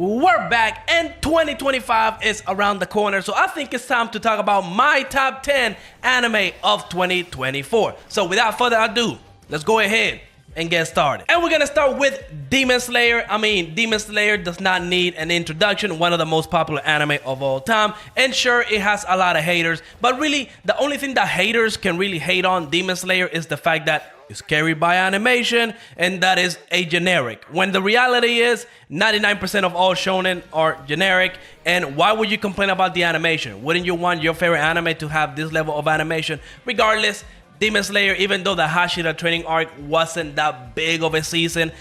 We're back and 2025 is around the corner, so I think it's time to talk about my top 10 anime of 2024. So without further ado, let's go ahead and get started. And we're gonna start with Demon Slayer. Demon Slayer does not need an introduction, one of the most popular anime of all time. And sure, it has a lot of haters, but really, the only thing that haters can really hate on Demon Slayer is the fact that it's carried by animation, and that is a generic. When the reality is, 99% of all shonen are generic, and why would you complain about the animation? Wouldn't you want your favorite anime to have this level of animation? Regardless, Demon Slayer, even though the Hashira training arc wasn't that big of a season,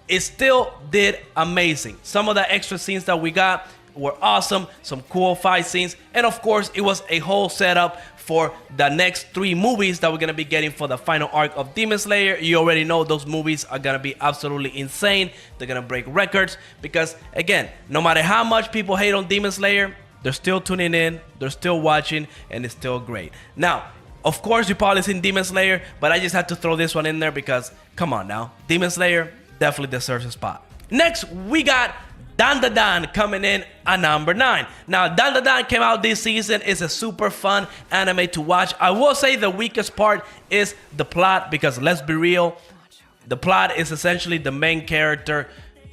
it still did amazing. Some of the extra scenes that we got were awesome, some cool fight scenes, and of course, it was a whole setup for the next 3 movies that we're going to be getting for the final arc of Demon Slayer. You already know those movies are going to be absolutely insane. They're going to break records because, again, no matter how much people hate on Demon Slayer, they're still tuning in, they're still watching, and it's still great. Now, of course, you've probably seen Demon Slayer, but I just had to throw this one in there because, come on now, Demon Slayer definitely deserves a spot. Next, we got Danan coming in at number 9. Now, Danan came out this season. It's a super fun anime to watch. I will say the weakest part is the plot because, let's be real, the plot is essentially the main character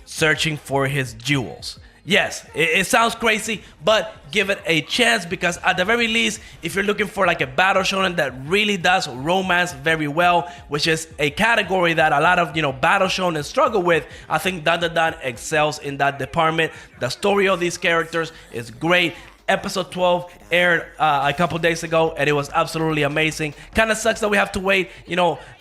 searching for his jewels. Yes, it sounds crazy, but give it a chance because at the very least, if you're looking for like a battle shonen that really does romance very well, which is a category that a lot of, battle shonen struggle with, I think Danan excels in that department. The story of these characters is great. Episode 12 aired a couple days ago, and it was absolutely amazing. Kind of sucks that we have to wait,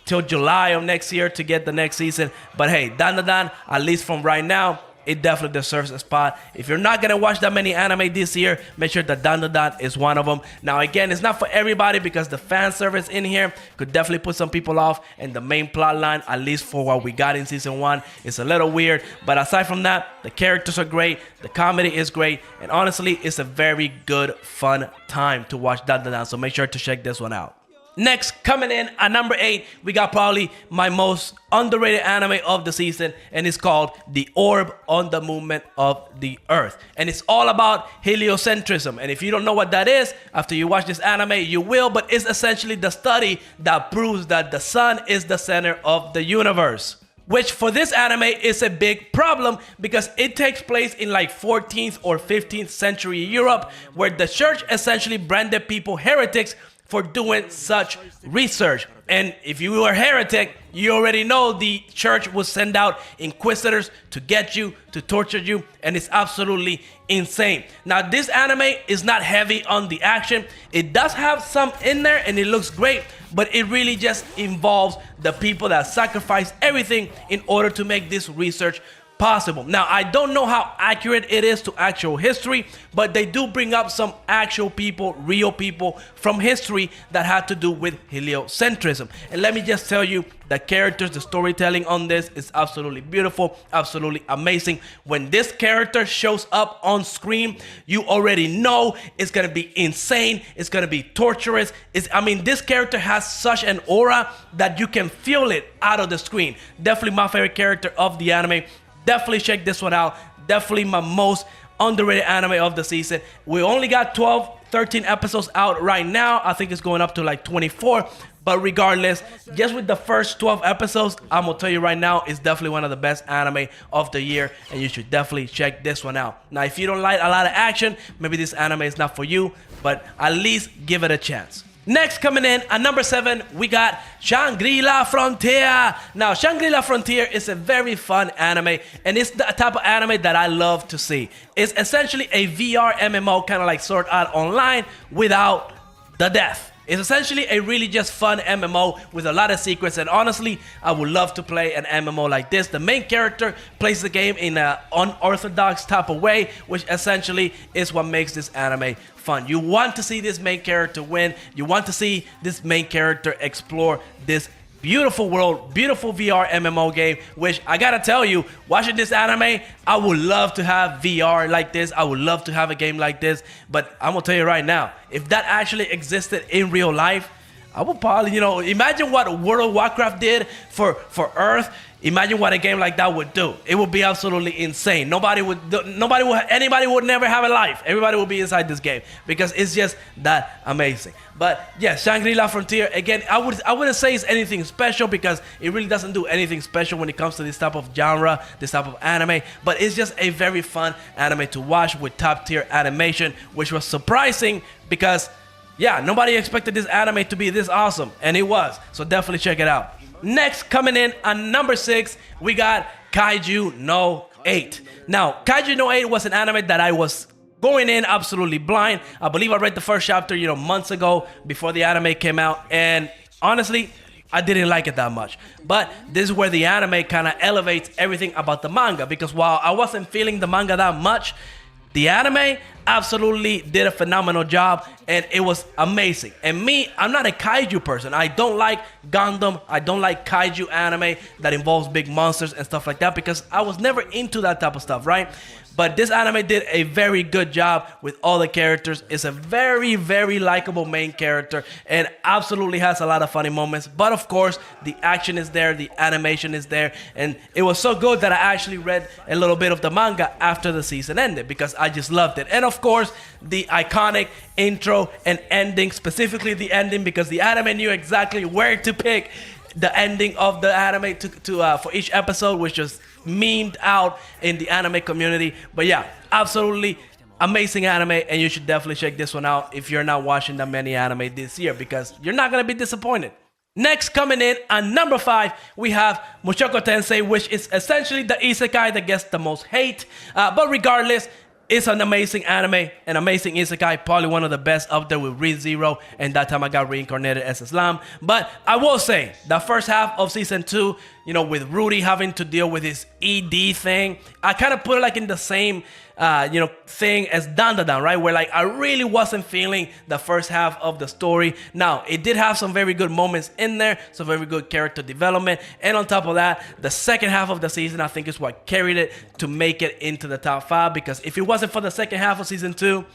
till July of next year to get the next season. But hey, Danan, at least from right now, it definitely deserves a spot. If you're not going to watch that many anime this year, make sure that Danan is one of them. Now, again, it's not for everybody because the fan service in here could definitely put some people off. And the main plot line, at least for what we got in season 1, is a little weird. But aside from that, the characters are great. The comedy is great. And honestly, it's a very good, fun time to watch Danan. So make sure to check this one out. Next, coming in at number 8, we got probably my most underrated anime of the season, and it's called The Orb on the Movement of the Earth. And it's all about heliocentrism. And if you don't know what that is, after you watch this anime, you will, but it's essentially the study that proves that the sun is the center of the universe. Which for this anime is a big problem because it takes place in like 14th or 15th century Europe, where the church essentially branded people heretics for doing such research. And if you were a heretic, you already know the church will send out inquisitors to get you, to torture you, and it's absolutely insane. Now, this anime is not heavy on the action. It does have some in there and it looks great, but it really just involves the people that sacrifice everything in order to make this research possible. Now, I don't know how accurate it is to actual history, but they do bring up some actual people, real people from history that had to do with heliocentrism. And let me just tell you, the characters, the storytelling on this is absolutely beautiful, absolutely amazing. When this character shows up on screen, you already know it's gonna be insane, it's gonna be torturous. This character has such an aura that you can feel it out of the screen. Definitely my favorite character of the anime. Definitely check this one out. Definitely my most underrated anime of the season. We only got 13 episodes out right now. I think it's going up to like 24. But regardless, just with the first 12 episodes, I'm going to tell you right now, it's definitely one of the best anime of the year. And you should definitely check this one out. Now, if you don't like a lot of action, maybe this anime is not for you. But at least give it a chance. Next, coming in at number 7, we got Shangri-La Frontier. Now, Shangri-La Frontier is a very fun anime, and it's the type of anime that I love to see. It's essentially a VR MMO, kind of like Sword Art Online, without the death. It's essentially a really just fun MMO with a lot of secrets, and honestly, I would love to play an MMO like this. The main character plays the game in an unorthodox type of way, which essentially is what makes this anime fun. You want to see this main character win. You want to see this main character explore this beautiful world, beautiful VR MMO game, which I gotta tell you, watching this anime, I would love to have VR like this. I would love to have a game like this, but I'm gonna tell you right now, if that actually existed in real life, I would probably, imagine what World of Warcraft did for Earth. imagine what a game like that would do. It would be absolutely insane. Anybody would never have a life. Everybody would be inside this game because it's just that amazing. But yeah, Shangri-La Frontier, again, I wouldn't say it's anything special because it really doesn't do anything special when it comes to this type of genre, this type of anime. But it's just a very fun anime to watch with top tier animation, which was surprising because yeah, nobody expected this anime to be this awesome, and it was. So definitely check it out. Next, coming in at number 6, we got Kaiju No8. Now, Kaiju No8 was an anime that I was going in absolutely blind. I believe I read the first chapter, months ago before the anime came out, and honestly, I didn't like it that much. But this is where the anime kind of elevates everything about the manga, because while I wasn't feeling the manga that much, the anime absolutely did a phenomenal job, and it was amazing. And me, I'm not a kaiju person. I don't like Gundam. I don't like kaiju anime that involves big monsters and stuff like that because I was never into that type of stuff, right? But this anime did a very good job with all the characters. It's a very, very likable main character and absolutely has a lot of funny moments. But of course, the action is there, the animation is there, and it was so good that I actually read a little bit of the manga after the season ended because I just loved it. And of course, the iconic intro and ending, specifically the ending, because the anime knew exactly where to pick the ending of the anime for each episode, which was memed out in the anime community. But yeah, absolutely amazing anime, and you should definitely check this one out if you're not watching that many anime this year because you're not gonna be disappointed. Next, coming in at number 5, we have Mushoku Tensei, which is essentially the isekai that gets the most hate. But regardless, it's an amazing anime, an amazing isekai, probably one of the best up there with Re:Zero, and that time I got reincarnated as Islam. But I will say, the first half of season 2, with Rudy having to deal with his ED thing, I kind of put it like in the same, thing as Danan, right? Where like I really wasn't feeling the first half of the story. Now, it did have some very good moments in there, some very good character development. And on top of that, the second half of the season, I think is what carried it to make it into the top 5. Because if it wasn't for the second half of season 2,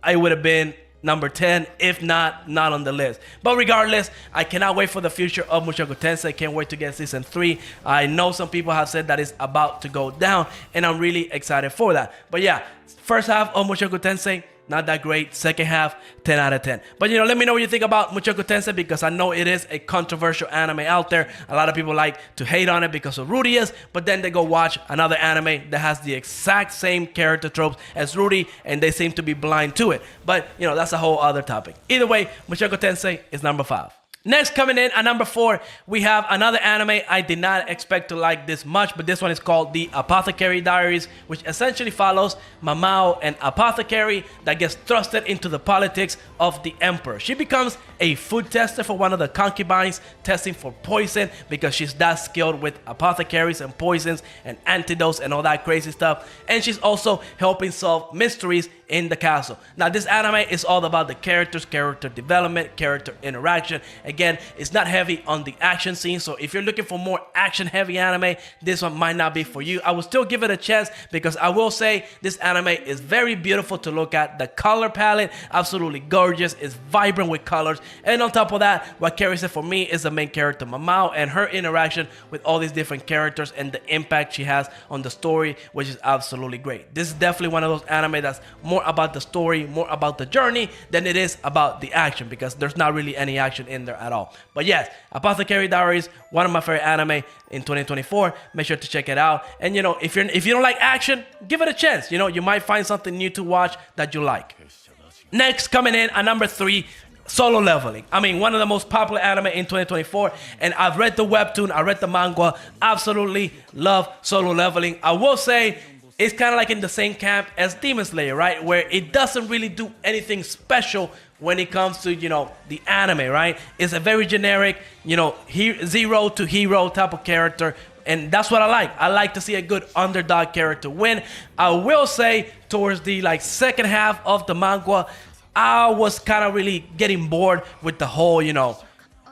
I would have been number 10, if not on the list. But regardless, I cannot wait for the future of Mushoku Tensei. Can't wait to get season 3. I know some people have said that it's about to go down, and I'm really excited for that. But yeah, first half of Mushoku Tensei, not that great. Second half, 10 out of 10. But let me know what you think about Mushoku Tensei because I know it is a controversial anime out there. A lot of people like to hate on it because of Rudeus, but then they go watch another anime that has the exact same character tropes as Rudy, and they seem to be blind to it. But, that's a whole other topic. Either way, Mushoku Tensei is number 5. Next, coming in at number 4, we have another anime I did not expect to like this much, but this one is called the Apothecary Diaries, which essentially follows Mamao, an apothecary that gets thrusted into the politics of the emperor. She becomes a food tester for one of the concubines, testing for poison because she's that skilled with apothecaries and poisons and antidotes and all that crazy stuff. And she's also helping solve mysteries in the castle. Now, this anime is all about the characters, character development, character interaction. Again, it's not heavy on the action scene, so if you're looking for more action-heavy anime, this one might not be for you. I will still give it a chance because I will say this anime is very beautiful to look at. The color palette, absolutely gorgeous. It's vibrant with colors. And on top of that, what carries it for me is the main character, Mamao, and her interaction with all these different characters and the impact she has on the story, which is absolutely great. This is definitely one of those anime that's more about the story, more about the journey than it is about the action because there's not really any action in there at all. But yes, Apothecary Diaries, one of my favorite anime in 2024. Make sure to check it out. And if you don't like action, give it a chance. You might find something new to watch that you like. Next, coming in at number 3, Solo Leveling. I mean, one of the most popular anime in 2024, and I've read the webtoon, I read the manga, absolutely love Solo Leveling. I will say it's kind of like in the same camp as Demon Slayer, right? Where it doesn't really do anything special when it comes to, the anime, right? It's a very generic, zero to hero type of character. And that's what I like. I like to see a good underdog character win. I will say towards the second half of the manga, I was kind of really getting bored with the whole,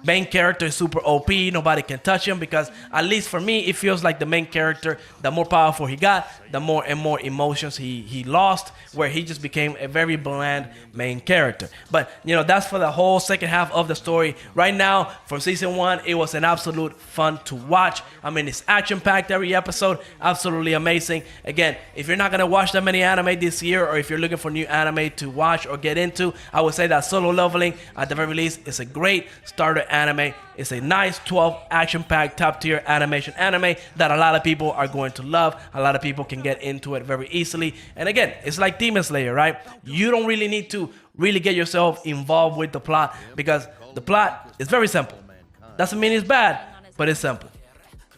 main character is super OP. Nobody can touch him because, at least for me, it feels like the main character, the more powerful he got, the more and more emotions he lost, where he just became a very bland main character. But, that's for the whole second half of the story. Right now, from season 1, it was an absolute fun to watch. I mean, it's action-packed every episode. Absolutely amazing. Again, if you're not going to watch that many anime this year, or if you're looking for new anime to watch or get into, I would say that Solo Leveling, at the very least, is a great starter anime. It's a nice 12 action-packed top-tier animation anime that a lot of people are going to love. A lot of people can get into it very easily. And again, it's like Demon Slayer, right? You don't really need to really get yourself involved with the plot, because the plot is very simple. Doesn't mean it's bad, but it's simple.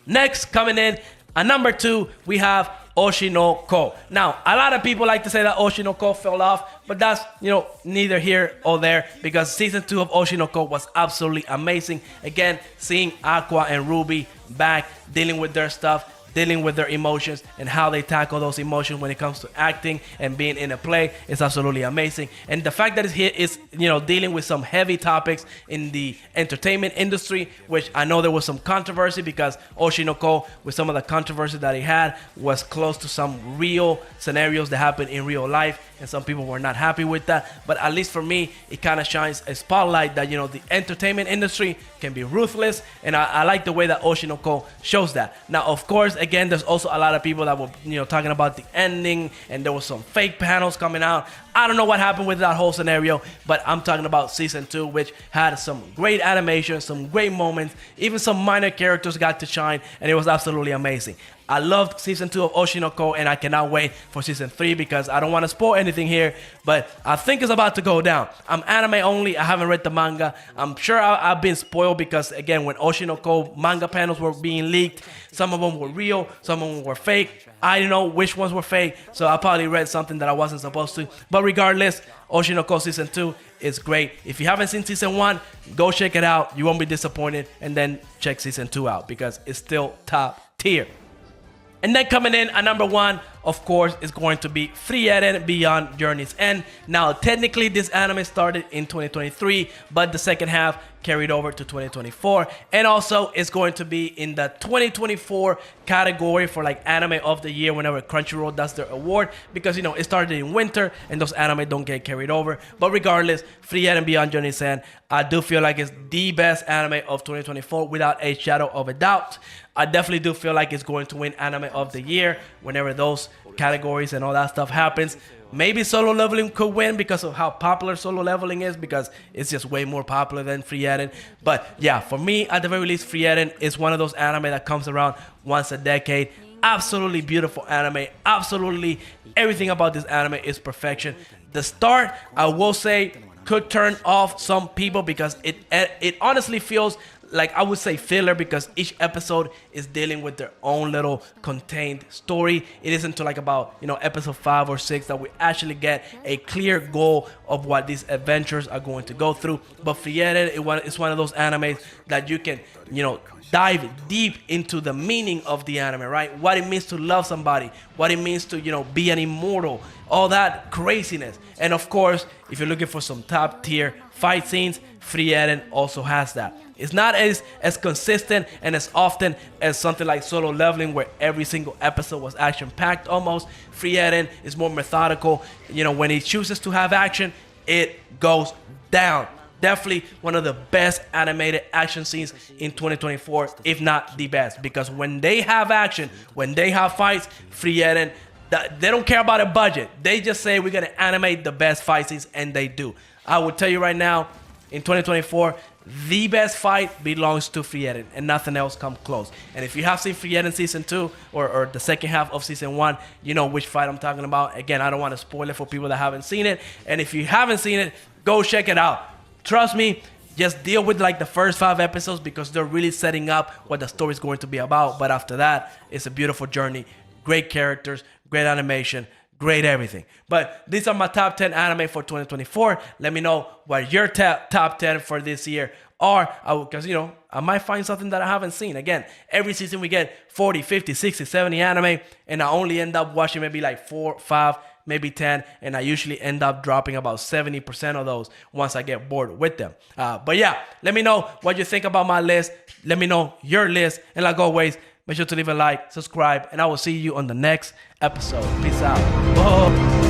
Next, coming in at number 2, we have Oceano. Now, a lot of people like to say that Oceano fell off, but that's, neither here or there, because season 2 of Oceano was absolutely amazing. Again, seeing Aqua and Ruby back dealing with their stuff, dealing with their emotions, and how they tackle those emotions when it comes to acting and being in a play is absolutely amazing. And the fact that it's dealing with some heavy topics in the entertainment industry, which I know there was some controversy, because Oceano, with some of the controversy that he had, was close to some real scenarios that happened in real life, and some people were not happy with that. But at least for me, it kind of shines a spotlight that the entertainment industry can be ruthless, and I like the way that Oceano shows that. Now, of course, again, there's also a lot of people that were talking about the ending, and there was some fake panels coming out. I don't know what happened with that whole scenario, but I'm talking about season 2, which had some great animation, some great moments, even some minor characters got to shine, and it was absolutely amazing. I loved season 2 of Oceano, and I cannot wait for season 3, because I don't want to spoil anything here, but I think it's about to go down. I'm anime only. I haven't read the manga. I'm sure I've been spoiled, because again, when Oceano manga panels were being leaked, some of them were real, some of them were fake. I don't know which ones were fake, so I probably read something that I wasn't supposed to. But regardless, Oceano season 2 is great. If you haven't seen season 1, go check it out. You won't be disappointed, and then check season 2 out, because it's still top tier. And then coming in at number 1, of course, is going to be Freiten Beyond Journey's End. Now, technically, this anime started in 2023, but the second half carried over to 2024. And also, it's going to be in the 2024 category for like anime of the year whenever Crunchyroll does their award, because, it started in winter and those anime don't get carried over. But regardless, Freiten Beyond Journey's End, I do feel like it's the best anime of 2024 without a shadow of a doubt. I definitely do feel like it's going to win anime of the year whenever those categories and all that stuff happens. Maybe Solo Leveling could win because of how popular Solo Leveling is, because it's just way more popular than Freiten. But yeah, for me, at the very least, Freiten is one of those anime that comes around once a decade. Absolutely beautiful anime. Absolutely everything about this anime is perfection. The start, I will say, could turn off some people, because it honestly feels like, I would say, filler, because each episode is dealing with their own little contained story. It isn't until like about episode 5 or 6 that we actually get a clear goal of what these adventures are going to go through. But Freiten is one of those animes that you can dive deep into the meaning of the anime, right? What it means to love somebody, what it means to be an immortal, all that craziness. And of course, if you're looking for some top tier fight scenes, Freiten also has that. It's not as consistent and as often as something like Solo Leveling, where every single episode was action-packed almost. Freiten is more methodical. When he chooses to have action, it goes down. Definitely one of the best animated action scenes in 2024, if not the best. Because when they have action, when they have fights, Freiten, they don't care about a budget. They just say, we're going to animate the best fight scenes, and they do. I will tell you right now, in 2024, the best fight belongs to Freiten, and nothing else comes close. And if you have seen Freiten season 2 or the second half of season 1, you know which fight I'm talking about. Again, I don't want to spoil it for people that haven't seen it. And if you haven't seen it, go check it out. Trust me, just deal with like the first 5 episodes, because they're really setting up what the story is going to be about. But after that, it's a beautiful journey. Great characters, great animation, great everything. But these are my top 10 anime for 2024. Let me know what your top 10 for this year are, because I might find something that I haven't seen. Again, every season we get 40, 50, 60, 70 anime, and I only end up watching maybe like 4, 5 maybe 10, and I usually end up dropping about 70% of those once I get bored with them. But yeah, let me know what you think about my list. Let me know your list, and like always, make sure to leave a like, subscribe, and I will see you on the next episode. Peace out. Whoa.